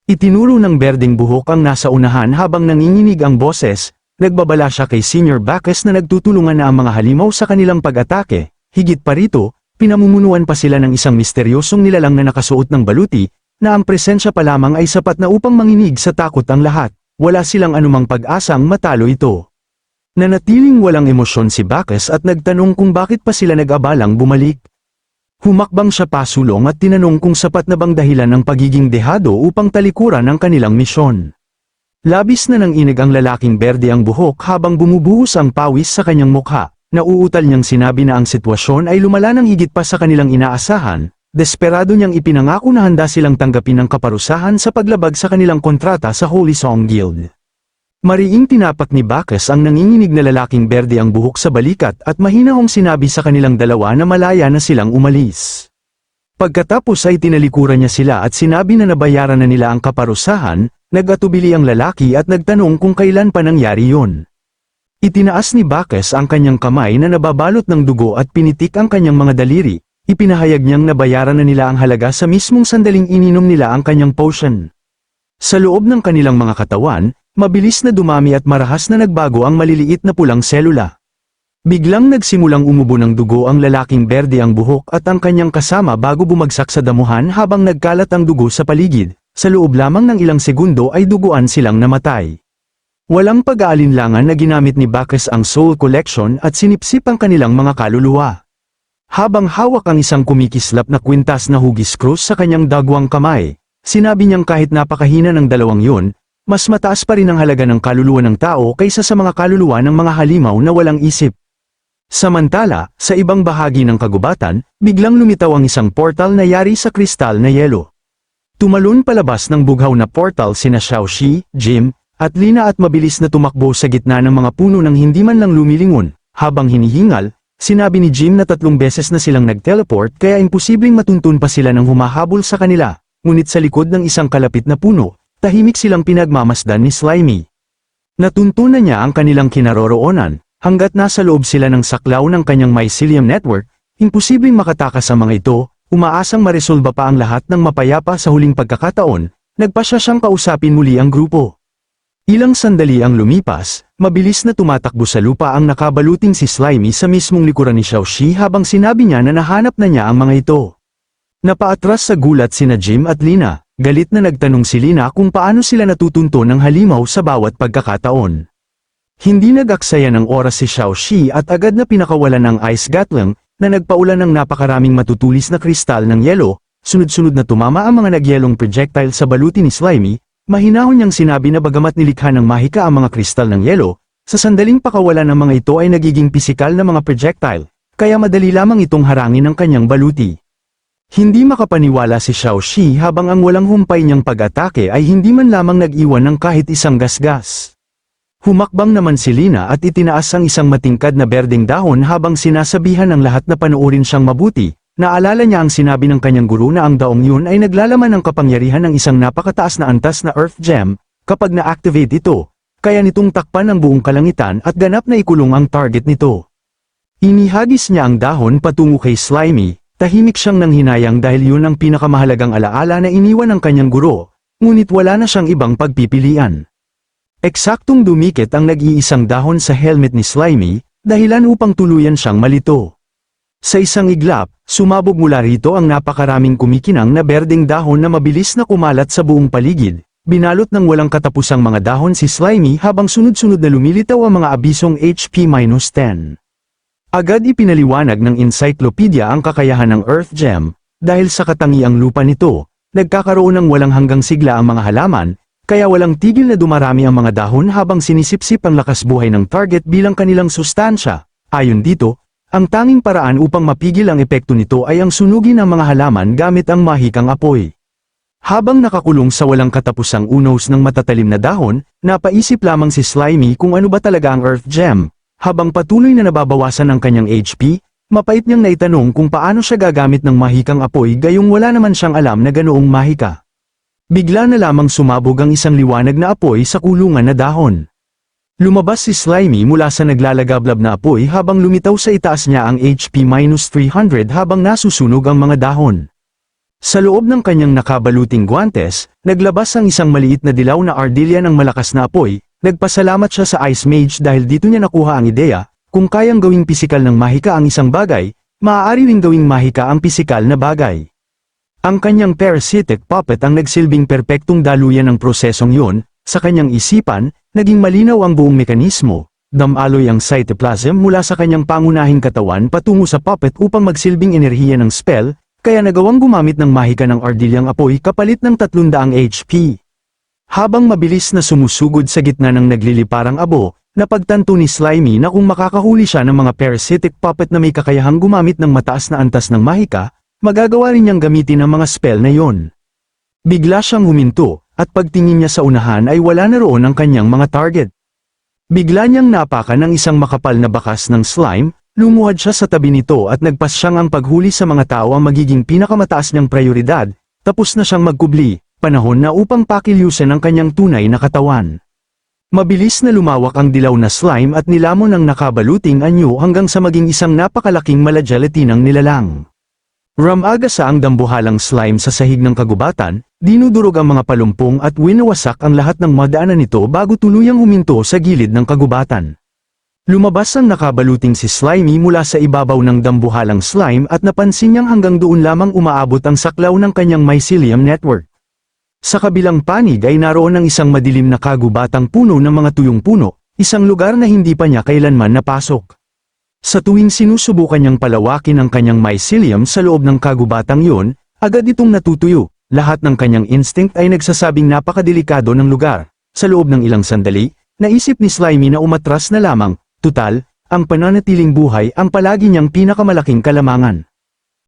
Itinuro ng berdeng buhok ang nasa unahan habang nanginginig ang boses, nagbabala siya kay Senior Bacchus na nagtutulungan na ang mga halimaw sa kanilang pag-atake. Higit pa rito, pinamumunuan pa sila ng isang misteryosong nilalang na nakasuot ng baluti, na ang presensya pa lamang ay sapat na upang manginig sa takot ang lahat. Wala silang anumang pag-asang matalo ito. Nanatiling walang emosyon si Bacchus at nagtanong kung bakit pa sila nag-abalang bumalik. Humakbang siya pasulong at tinanong kung sapat na bang dahilan ng pagiging dehado upang talikuran ang kanilang misyon. Labis na nanginig ang lalaking berde ang buhok habang bumubuhos ang pawis sa kanyang mukha. Nauutal niyang sinabi na ang sitwasyon ay lumala ng higit pa sa kanilang inaasahan. Desperado niyang ipinangako na handa silang tanggapin ang kaparusahan sa paglabag sa kanilang kontrata sa Holy Song Guild. Mariing tinapak ni Bacchus ang nanginginig na lalaking berde ang buhok sa balikat at mahinahong sinabi sa kanilang dalawa na malaya na silang umalis. Pagkatapos ay tinalikuran niya sila at sinabi na nabayaran na nila ang kaparusahan, nag-atubili ang lalaki at nagtanong kung kailan pa nangyari yun. Itinaas ni Bacchus ang kanyang kamay na nababalot ng dugo at pinitik ang kanyang mga daliri, ipinahayag niyang nabayaran na nila ang halaga sa mismong sandaling ininom nila ang kanyang potion. Sa loob ng kanilang mga katawan, mabilis na dumami at marahas na nagbago ang maliliit na pulang selula. Biglang nagsimulang umubo ng dugo ang lalaking berde ang buhok at ang kanyang kasama bago bumagsak sa damuhan habang nagkalat ang dugo sa paligid. Sa loob lamang ng ilang segundo ay duguan silang namatay. Walang pag-aalinlangan na ginamit ni Bacchus ang Soul Collection at sinipsip ang kanilang mga kaluluwa. Habang hawak ang isang kumikislap na kwintas na hugis krus sa kanyang dagwang kamay, sinabi niyang kahit napakahina ng dalawang yun, mas mataas pa rin ang halaga ng kaluluwa ng tao kaysa sa mga kaluluwa ng mga halimaw na walang isip. Samantala, sa ibang bahagi ng kagubatan, biglang lumitaw ang isang portal na yari sa kristal na yelo. Tumalon palabas ng bughaw na portal sina Xiaoxi, Jim, at Lina at mabilis na tumakbo sa gitna ng mga puno nang hindi man lang lumilingon. Habang hinihingal, sinabi ni Jim na 3 beses na silang nag-teleport kaya imposibleng matuntun pa sila ng humahabol sa kanila, ngunit sa likod ng isang kalapit na puno, tahimik silang pinagmamasdan ni Slimy. Natuntunan niya ang kanilang kinaroroonan, hanggat nasa loob sila ng saklaw ng kanyang mycelium network, imposibleng makatakas ang mga ito, umaasang maresolba pa ang lahat ng mapayapa sa huling pagkakataon, nagpasya siyang kausapin muli ang grupo. Ilang sandali ang lumipas, mabilis na tumatakbo sa lupa ang nakabaluting si Slimy sa mismong likuran ni Xiaoxi habang sinabi niya na nahanap na niya ang mga ito. Napaatras sa gulat sina Jim at Lina. Galit na nagtanong si Lina kung paano sila natutunto ng halimaw sa bawat pagkakataon. Hindi nag-aksaya ng oras si Xiaoxi at agad na pinakawalan ng Ice Gatling, na nagpaulan ng napakaraming matutulis na kristal ng yelo, sunod-sunod na tumama ang mga nagyelong projectile sa baluti ni Slimy, mahinahon niyang sinabi na bagamat nilikha ng mahika ang mga kristal ng yelo, sa sandaling pakawalan ng mga ito ay nagiging pisikal na mga projectile, kaya madali lamang itong harangin ng kanyang baluti. Hindi makapaniwala si Xiaoxi habang ang walang humpay niyang pag-atake ay hindi man lamang nag-iwan ng kahit isang gasgas. Humakbang naman si Lina at itinaas ang isang matingkad na berdeng dahon habang sinasabihan ng lahat na panoorin siyang mabuti. Naalala niya ang sinabi ng kanyang guru na ang daong yun ay naglalaman ng kapangyarihan ng isang napakataas na antas na Earth Gem, kapag na-activate ito, kaya nitong takpan ang buong kalangitan at ganap na ikulong ang target nito. Inihagis niya ang dahon patungo kay Slimy. Tahimik siyang nanghinayang dahil yun ang pinakamahalagang alaala na iniwan ng kanyang guro, ngunit wala na siyang ibang pagpipilian. Eksaktong dumikit ang nag-iisang dahon sa helmet ni Slimy, dahilan upang tuluyan siyang malito. Sa isang iglap, sumabog mula rito ang napakaraming kumikinang na berdeng dahon na mabilis na kumalat sa buong paligid, binalot ng walang katapusang mga dahon si Slimy habang sunod-sunod na lumilitaw ang mga abisong HP-10. Agad ipinaliwanag ng encyclopedia ang kakayahan ng Earth Gem, dahil sa katangiang lupa nito, nagkakaroon ng walang hanggang sigla ang mga halaman, kaya walang tigil na dumarami ang mga dahon habang sinisipsip ang lakas buhay ng target bilang kanilang sustansya. Ayon dito, ang tanging paraan upang mapigil ang epekto nito ay ang sunugin ang mga halaman gamit ang mahikang apoy. Habang nakakulong sa walang katapusang unos ng matatalim na dahon, napaisip lamang si Slimy kung ano ba talaga ang Earth Gem. Habang patuloy na nababawasan ang kanyang HP, mapait niyang naitanong kung paano siya gagamit ng mahikang apoy gayong wala naman siyang alam na ganoong mahika. Bigla na lamang sumabog ang isang liwanag na apoy sa kulungan na dahon. Lumabas si Slimy mula sa naglalagablab na apoy habang lumitaw sa itaas niya ang HP-300 habang nasusunog ang mga dahon. Sa loob ng kanyang nakabaluting guwantes, naglabas ang isang maliit na dilaw na ardilya ng malakas na apoy. Nagpasalamat siya sa Ice Mage dahil dito niya nakuha ang ideya, kung kayang gawing pisikal ng mahika ang isang bagay, maaari ring gawing mahika ang pisikal na bagay. Ang kanyang parasitic puppet ang nagsilbing perpektong daluyan ng prosesong yun. Sa kanyang isipan, naging malinaw ang buong mekanismo. Damaloy ang cytoplasm mula sa kanyang pangunahing katawan patungo sa puppet upang magsilbing enerhiya ng spell, kaya nagawang gumamit ng mahika ng ardilyang apoy kapalit ng 300 HP. Habang mabilis na sumusugod sa gitna ng nagliliparang abo, napagtanto ni Slimy na kung makakahuli siya ng mga parasitic puppet na may kakayahang gumamit ng mataas na antas ng mahika, magagawa rin niyang gamitin ang mga spell na yon. Bigla siyang huminto, at pagtingin niya sa unahan ay wala na roon ang kanyang mga target. Bigla niyang napakan ng isang makapal na bakas ng slime, lumuhad siya sa tabi nito at nagpas siyang ang paghuli sa mga tao ang magiging pinakamataas niyang prioridad, tapos na siyang magkubli, panahon na upang pakilyusan ang kanyang tunay na katawan. Mabilis na lumawak ang dilaw na slime at nilamon ang nakabaluting anyo hanggang sa maging isang napakalaking malagelatinang nilalang. Ramagasa ang dambuhalang slime sa sahig ng kagubatan, dinudurog ang mga palumpong at winawasak ang lahat ng madaanan nito bago tuluyang huminto sa gilid ng kagubatan. Lumabas ang nakabaluting si Slimy mula sa ibabaw ng dambuhalang slime at napansin niyang hanggang doon lamang umaabot ang saklaw ng kanyang mycelium network. Sa kabilang panig ay naroon ang isang madilim na kagubatang puno ng mga tuyong puno, isang lugar na hindi pa niya kailanman napasok. Sa tuwing sinusubukan niyang palawakin ang kanyang mycelium sa loob ng kagubatang yun, agad itong natutuyo. Lahat ng kanyang instinct ay nagsasabing napakadelikado ng lugar. Sa loob ng ilang sandali, naisip ni Slimy na umatras na lamang, tutal, ang pananatiling buhay ang palagi niyang pinakamalaking kalamangan.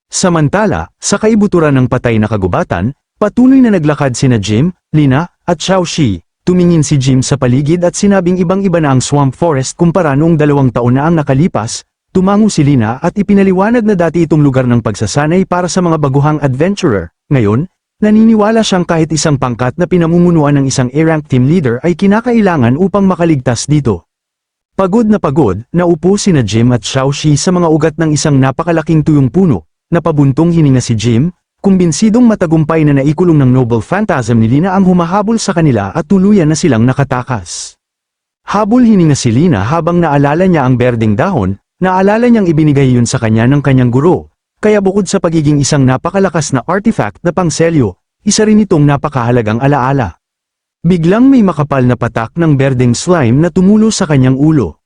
Samantala, sa kaibuturan ng patay na kagubatan, patuloy na naglakad sina Jim, Lina, at Xiaoxi. Tumingin si Jim sa paligid at sinabing ibang-iba na ang swamp forest kumpara noong 2 taon na ang nakalipas. Tumango si Lina at ipinaliwanag na dati itong lugar ng pagsasanay para sa mga baguhang adventurer. Ngayon, naniniwala siyang kahit isang pangkat na pinamumunuan ng isang A-rank team leader ay kinakailangan upang makaligtas dito. Pagod, naupo sina Jim at Xiaoxi sa mga ugat ng isang napakalaking tuyong puno. Napabuntong hininga si Jim, kumbinsidong matagumpay na naikulong ng noble phantasm ni Lina ang humahabol sa kanila at tuluyan na silang nakatakas. Habol hininga si Lina habang naalala niya ang berdeng dahon. Naalala niyang ibinigay yun sa kanya ng kanyang guro, kaya bukod sa pagiging isang napakalakas na artifact na pangselyo, isa rin itong napakahalagang alaala. Biglang may makapal na patak ng berdeng slime na tumulo sa kanyang ulo.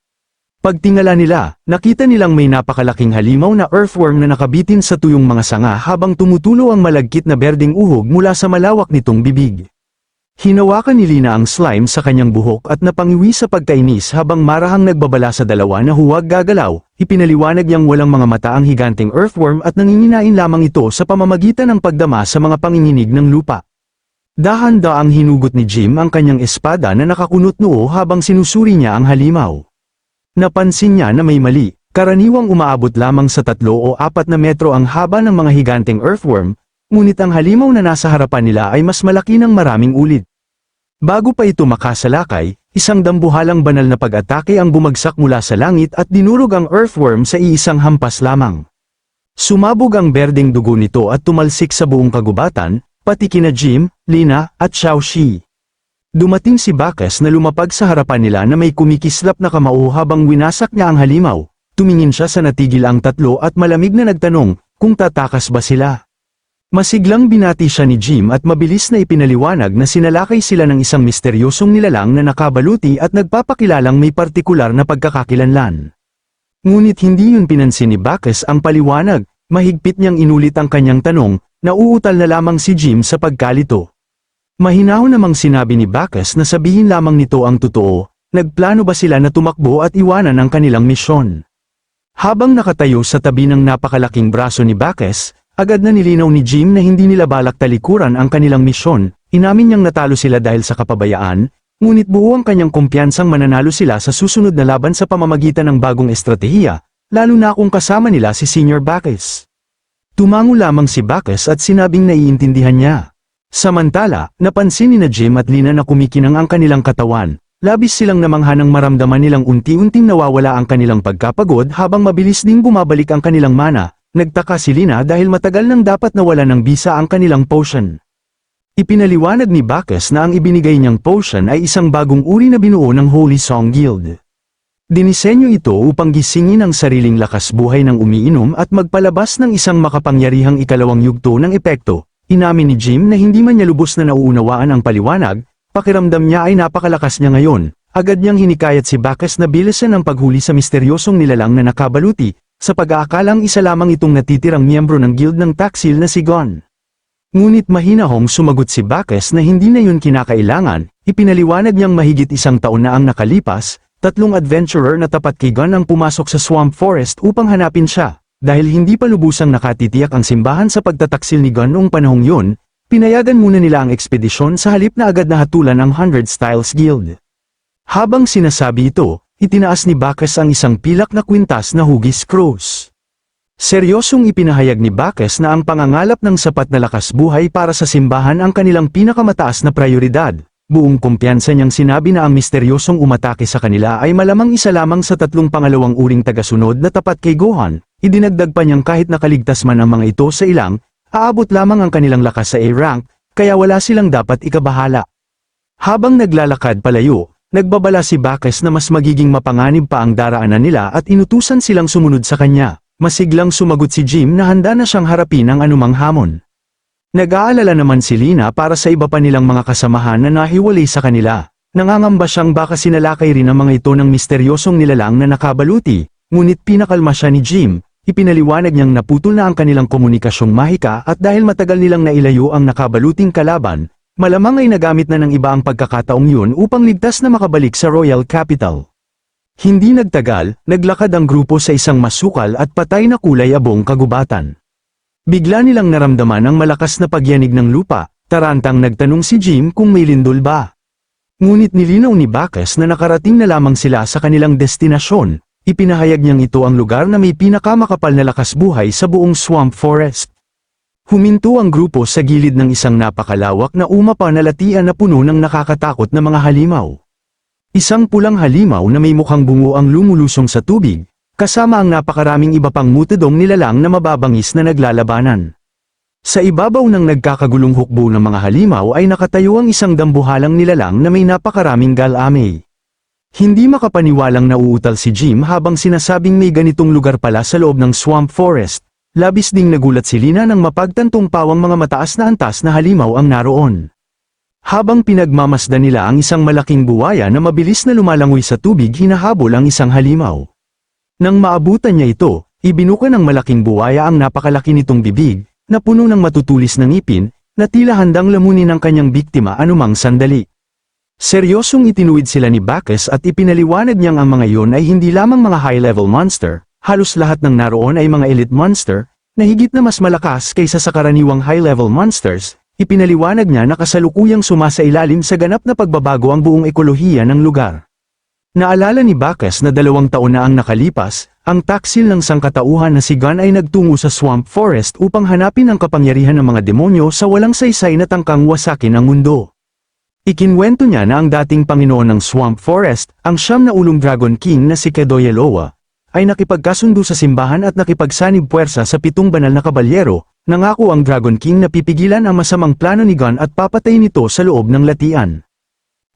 Pagtingala nila, nakita nilang may napakalaking halimaw na earthworm na nakabitin sa tuyong mga sanga habang tumutulo ang malagkit na berdeng uhog mula sa malawak nitong bibig. Hinawakan ni Lina ang slime sa kanyang buhok at napangiwi sa pagkainis habang marahang nagbabala sa dalawa na huwag gagalaw, ipinaliwanag niyang walang mga mata ang higanteng earthworm at nanginginain lamang ito sa pamamagitan ng pagdama sa mga panginginig ng lupa. Dahan-daang hinugot ni Jim ang kanyang espada na nakakunot noo habang sinusuri niya ang halimaw. Napansin niya na may mali, karaniwang umaabot lamang sa 3 o 4 na metro ang haba ng mga higanteng earthworm, ngunit ang halimaw na nasa harapan nila ay mas malaki ng maraming ulit. Bago pa ito makasalakay, isang dambuhalang banal na pag-atake ang bumagsak mula sa langit at dinurog ang earthworm sa iisang hampas lamang. Sumabog ang berdeng dugo nito at tumalsik sa buong kagubatan, pati kina Jim, Lina, at Xiaoxi. Dumating si Bacchus na lumapag sa harapan nila na may kumikislap na kamao habang winasak niya ang halimaw. Tumingin siya sa natigil ang tatlo at malamig na nagtanong, kung tatakas ba sila. Masiglang binati siya ni Jim at mabilis na ipinaliwanag na sinalakay sila ng isang misteryosong nilalang na nakabaluti at nagpapakilalang may partikular na pagkakakilanlan. Ngunit hindi yun pinansin ni Bacchus ang paliwanag, mahigpit niyang inulit ang kanyang tanong, nauutal na lamang si Jim sa pagkalito. Mahinahon namang sinabi ni Bacchus na sabihin lamang nito ang totoo, nagplano ba sila na tumakbo at iwanan ang kanilang misyon. Habang nakatayo sa tabi ng napakalaking braso ni Bacchus, agad na nilinaw ni Jim na hindi nila balak talikuran ang kanilang misyon, inamin niyang natalo sila dahil sa kapabayaan, ngunit buo ang kanyang kumpiyansang mananalo sila sa susunod na laban sa pamamagitan ng bagong estratehiya, lalo na kung kasama nila si Senior Bacchus. Tumango lamang si Bacchus at sinabing naiintindihan niya. Samantala, napansin ni na Jim at Lina na kumikinang ang kanilang katawan, labis silang namangha nang maramdaman nilang unti-unting nawawala ang kanilang pagkapagod habang mabilis ding bumabalik ang kanilang mana. Nagtaka si Lina dahil matagal nang dapat nawala ng bisa ang kanilang potion. Ipinaliwanag ni Bacchus na ang ibinigay niyang potion ay isang bagong uri na binuo ng Holy Song Guild. Dinisenyo ito upang gisingin ang sariling lakas buhay ng umiinom at magpalabas ng isang makapangyarihang ikalawang yugto ng epekto. Inamin ni Jim na hindi man niya lubos na nauunawaan ang paliwanag, pakiramdam niya ay napakalakas niya ngayon. Agad niyang hinikayat si Bacchus na bilisan ang paghuli sa misteryosong nilalang na nakabaluti, sa pag-aakalang isa lamang itong natitirang miyembro ng guild ng Taksil na si Gon. Ngunit mahinahong sumagot si Bacchus na hindi na yun kinakailangan, ipinaliwanag niyang mahigit isang taon na ang nakalipas, 3 adventurer na tapat kay Gon ang pumasok sa Swamp Forest upang hanapin siya. Dahil hindi pa lubusang nakatitiyak ang simbahan sa pagtataksil ni Gon noong panahong yun, pinayagan muna nila ang ekspedisyon sa halip na agad na hatulan ang 100 Styles Guild. Habang sinasabi ito, itinaas ni Bacchus ang isang pilak na kwintas na hugis cross. Seryosong ipinahayag ni Bacchus na ang pangangalap ng sapat na lakas buhay para sa simbahan ang kanilang pinakamataas na prioridad. Buong kumpiyansa niyang sinabi na ang misteryosong umatake sa kanila ay malamang isa lamang sa 3 pangalawang uring tagasunod na tapat kay Gohan. Idinagdag pa niyang kahit nakaligtas man ang mga ito sa ilang, aabot lamang ang kanilang lakas sa A-rank, kaya wala silang dapat ikabahala. Habang naglalakad palayo, nagbabala si Bacchus na mas magiging mapanganib pa ang daraanan nila at inutusan silang sumunod sa kanya. Masiglang sumagot si Jim na handa na siyang harapin ang anumang hamon. Nag-aalala naman si Lina para sa iba pa nilang mga kasamahan na nahiwalay sa kanila. Nangangamba siyang baka sinalakay rin ang mga ito ng misteryosong nilalang na nakabaluti, ngunit pinakalma siya ni Jim. Ipinaliwanag niyang naputol na ang kanilang komunikasyong mahika at dahil matagal nilang nailayo ang nakabaluting kalaban, malamang ay nagamit na ng iba ang pagkakataong yun upang ligtas na makabalik sa Royal Capital. Hindi nagtagal, naglakad ang grupo sa isang masukal at patay na kulay abong kagubatan. Bigla nilang naramdaman ang malakas na pagyanig ng lupa, tarantang nagtanong si Jim kung may lindol ba. Ngunit nilinaw ni Bacchus na nakarating na lamang sila sa kanilang destinasyon. Ipinahayag niyang ito ang lugar na may pinakamakapal na lakas buhay sa buong Swamp Forest. Huminto ang grupo sa gilid ng isang napakalawak na umapa na latian na puno ng nakakatakot na mga halimaw. Isang pulang halimaw na may mukhang bungo ang lumulusong sa tubig, kasama ang napakaraming iba pang mutadong nilalang na mababangis na naglalabanan. Sa ibabaw ng nagkakagulong hukbo ng mga halimaw ay nakatayo ang isang dambuhalang nilalang na may napakaraming galamay. Hindi makapaniwalang nauutal si Jim habang sinasabing may ganitong lugar pala sa loob ng Swamp Forest. Labis ding nagulat si Lina nang mapagtantong pawang mga mataas na antas na halimaw ang naroon. Habang pinagmamasdan nila ang isang malaking buwaya na mabilis na lumalangoy sa tubig, hinahabol ang isang halimaw. Nang maabutan niya ito, ibinuka ng malaking buwaya ang napakalaki nitong bibig, na puno ng matutulis na ngipin, na tila handang lamunin ang kanyang biktima anumang sandali. Seryosong itinuwid sila ni Bacchus at ipinaliwanag niyang ang mga iyon ay hindi lamang mga high-level monster, halos lahat ng naroon ay mga elite monster, na higit na mas malakas kaysa sa karaniwang high-level monsters. Ipinaliwanag niya na kasalukuyang sumasailalim sa ganap na pagbabago ang buong ekolohiya ng lugar. Naalala ni Bacchus na 2 taon na ang nakalipas, ang taksil ng sangkatauhan na si Gon ay nagtungo sa Swamp Forest upang hanapin ang kapangyarihan ng mga demonyo sa walang saysay na tangkang wasakin ang mundo. Ikinwento niya na ang dating Panginoon ng Swamp Forest, ang 9 na ulong Dragon King na si Kedoyeloa, ay nakipagkasundo sa simbahan at nakipagsanib puwersa sa 7 banal na kabalyero. Nangako ang Dragon King na pipigilan ang masamang plano ni Gon at papatayin ito sa loob ng latian.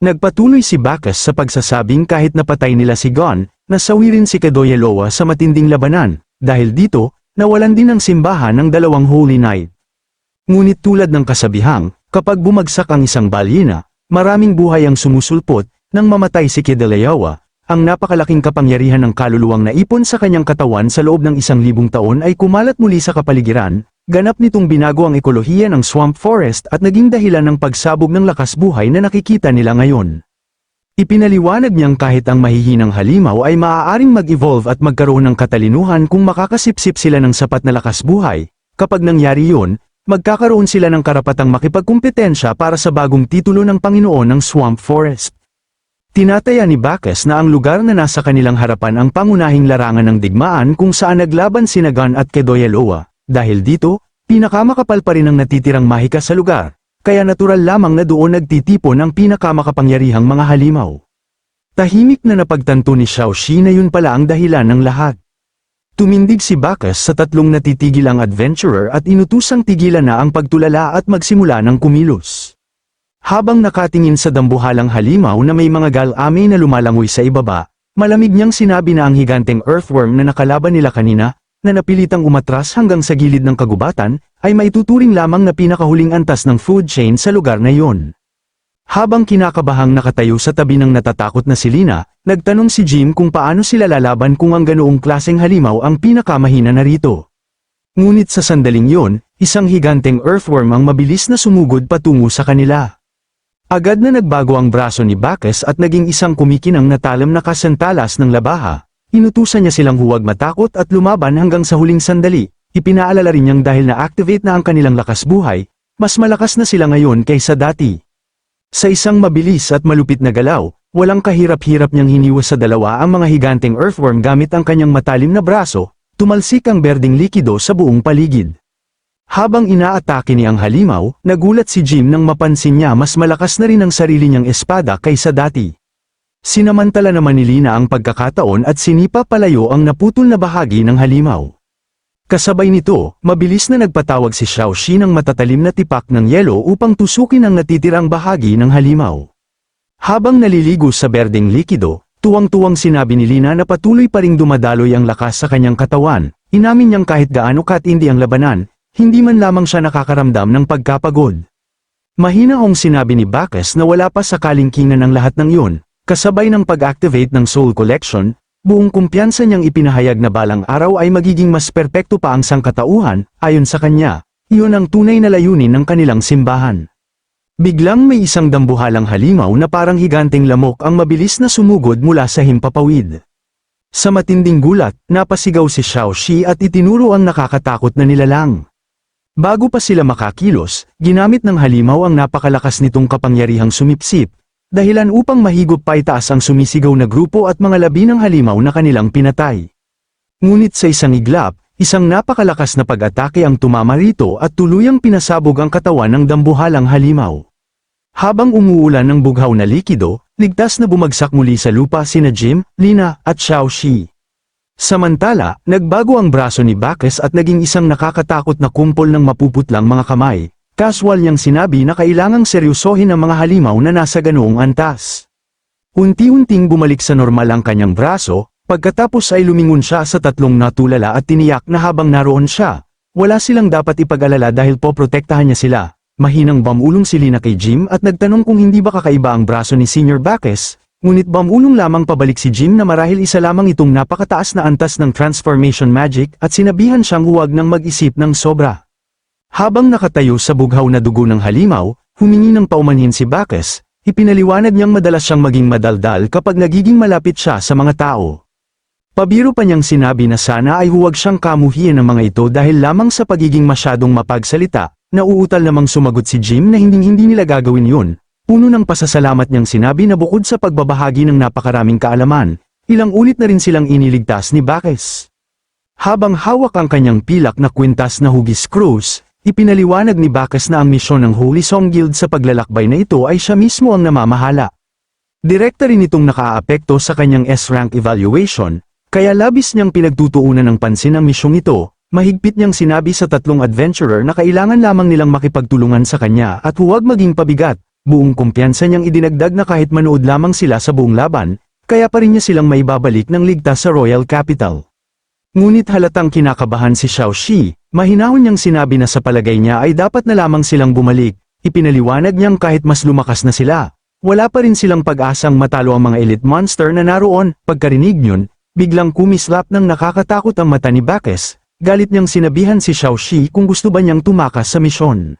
Nagpatuloy si Bacchus sa pagsasabing kahit napatay nila si Gon, nasawi rin si Kedoyeloa sa matinding labanan. Dahil dito, nawalan din ang simbahan ng 2 Holy Knight. Ngunit tulad ng kasabihang, kapag bumagsak ang isang balyena, maraming buhay ang sumusulpot. Nang mamatay si Kedoyeloa, ang napakalaking kapangyarihan ng kaluluwang naipon sa kanyang katawan sa loob ng 1,000 taon ay kumalat muli sa kapaligiran. Ganap nitong binago ang ekolohiya ng Swamp Forest at naging dahilan ng pagsabog ng lakas buhay na nakikita nila ngayon. Ipinaliwanag niyang kahit ang mahihinang halimaw ay maaaring mag-evolve at magkaroon ng katalinuhan kung makakasipsip sila ng sapat na lakas buhay. Kapag nangyari yun, magkakaroon sila ng karapatang makipagkumpetensya para sa bagong titulo ng Panginoon ng Swamp Forest. Tinataya ni Bacchus na ang lugar na nasa kanilang harapan ang pangunahing larangan ng digmaan kung saan naglaban sina Gon at Kedoyeloa. Dahil dito, pinakamakapal pa rin ang natitirang mahika sa lugar, kaya natural lamang na doon nagtitipon ang pinakamakapangyarihang mga halimaw. Tahimik na napagtanto ni Xiaoxi na yun pala ang dahilan ng lahat. Tumindig si Bacchus sa tatlong natitigilang adventurer at inutusang tigilan na ang pagtulala at magsimula ng kumilos. Habang nakatingin sa dambuhalang halimaw na may mga galami na lumalangoy sa ibaba, malamig niyang sinabi na ang higanteng earthworm na nakalaban nila kanina, na napilitang umatras hanggang sa gilid ng kagubatan, ay maituturing lamang na pinakahuling antas ng food chain sa lugar na iyon. Habang kinakabahang nakatayo sa tabi ng natatakot na si Lina, nagtanong si Jim kung paano sila lalaban kung ang ganoong klaseng halimaw ang pinakamahina narito. Ngunit sa sandaling yon, isang higanteng earthworm ang mabilis na sumugod patungo sa kanila. Agad na nagbago ang braso ni Bacchus at naging isang kumikinang na talam na kasantalas ng labaha. Inutusan niya silang huwag matakot at lumaban hanggang sa huling sandali. Ipinaalala rin niyang dahil na-activate na ang kanilang lakas buhay, mas malakas na sila ngayon kaysa dati. Sa isang mabilis at malupit na galaw, walang kahirap-hirap niyang hiniwas sa dalawa ang mga higanteng earthworm gamit ang kanyang matalim na braso, tumalsik ang berdeng likido sa buong paligid. Habang inaatake ni ang halimaw, nagulat si Jim nang mapansin niya mas malakas na rin ang sarili niyang espada kaysa dati. Sinamantala naman ni Lina ang pagkakataon at sinipa palayo ang naputol na bahagi ng halimaw. Kasabay nito, mabilis na nagpatawag si Xiaoxi ng matatalim na tipak ng yelo upang tusukin ang natitirang bahagi ng halimaw. Habang naliligo sa berdeng likido, tuwang-tuwang sinabi ni Lina na patuloy pa ring dumadaloy ang lakas sa kanyang katawan, inamin niyang kahit gaano katindi ang labanan, hindi man lamang siya nakakaramdam ng pagkapagod. Mahinaong sinabi ni Bacchus na wala pa sa kalingkingan ang lahat ng iyon, kasabay ng pag-activate ng Soul Collection, buong kumpiyansa niyang ipinahayag na balang araw ay magiging mas perpekto pa ang sangkatauhan, ayon sa kanya, iyon ang tunay na layunin ng kanilang simbahan. Biglang may isang dambuhalang halimaw na parang higanteng lamok ang mabilis na sumugod mula sa himpapawid. Sa matinding gulat, napasigaw si Xiaoxi at itinuro ang nakakatakot na nilalang. Bago pa sila makakilos, ginamit ng halimaw ang napakalakas nitong kapangyarihang sumipsip, dahilan upang mahigop pa itaas ang sumisigaw na grupo at mga labi ng halimaw na kanilang pinatay. Ngunit sa isang iglap, isang napakalakas na pag-atake ang tumama rito at tuluyang pinasabog ang katawan ng dambuhalang halimaw. Habang umuulan ng bughaw na likido, ligtas na bumagsak muli sa lupa sina Jim, Lina, at Xiaoxi. Samantala, nagbago ang braso ni Bacchus at naging isang nakakatakot na kumpol ng mapuputlang mga kamay. Casual niyang sinabi na kailangang seryosohin ang mga halimaw na nasa ganoong antas. Unti-unting bumalik sa normal ang kanyang braso, pagkatapos ay lumingon siya sa tatlong natulala at tiniyak na habang naroon siya, wala silang dapat ipag-alala dahil poprotektahan niya sila. Mahinang bamulong si Lina kay Jim at nagtanong kung hindi ba kakaiba ang braso ni Senior Bacchus. Ngunit bamulong lamang pabalik si Jim na marahil isa lamang itong napakataas na antas ng transformation magic at sinabihan siyang huwag nang mag-isip ng sobra. Habang nakatayo sa bughaw na dugo ng halimaw, humingi ng paumanhin si Bacchus, ipinaliwanag niyang madalas siyang maging madaldal kapag nagiging malapit siya sa mga tao. Pabiro pa niyang sinabi na sana ay huwag siyang kamuhian ng mga ito dahil lamang sa pagiging masyadong mapagsalita, nauutal namang sumagot si Jim na hindi nila gagawin yun. Puno ng pasasalamat niyang sinabi na bukod sa pagbabahagi ng napakaraming kaalaman, ilang ulit na rin silang iniligtas ni Bacchus. Habang hawak ang kanyang pilak na kwintas na hugis krus, ipinaliwanag ni Bacchus na ang misyon ng Holy Song Guild sa paglalakbay na ito ay siya mismo ang namamahala. Direkta rin itong nakaaapekto sa kanyang S-rank evaluation, kaya labis niyang pinagtutuunan ng pansin ang misyong ito. Mahigpit niyang sinabi sa tatlong adventurer na kailangan lamang nilang makipagtulungan sa kanya at huwag maging pabigat. Buong kumpiyansa niyang idinagdag na kahit manood lamang sila sa buong laban, kaya pa rin niya silang maibabalik ng ligtas sa Royal Capital. Ngunit halatang kinakabahan si Xiaoxi, mahinahon niyang sinabi na sa palagay niya ay dapat na lamang silang bumalik. Ipinaliwanag niyang kahit mas lumakas na sila, wala pa rin silang pag-asang matalo ang mga elite monster na naroon. Pagkarinig niyon, biglang kumislap ng nakakatakot ang mata ni Bacchus. Galit niyang sinabihan si Xiaoxi kung gusto ba niyang tumakas sa misyon.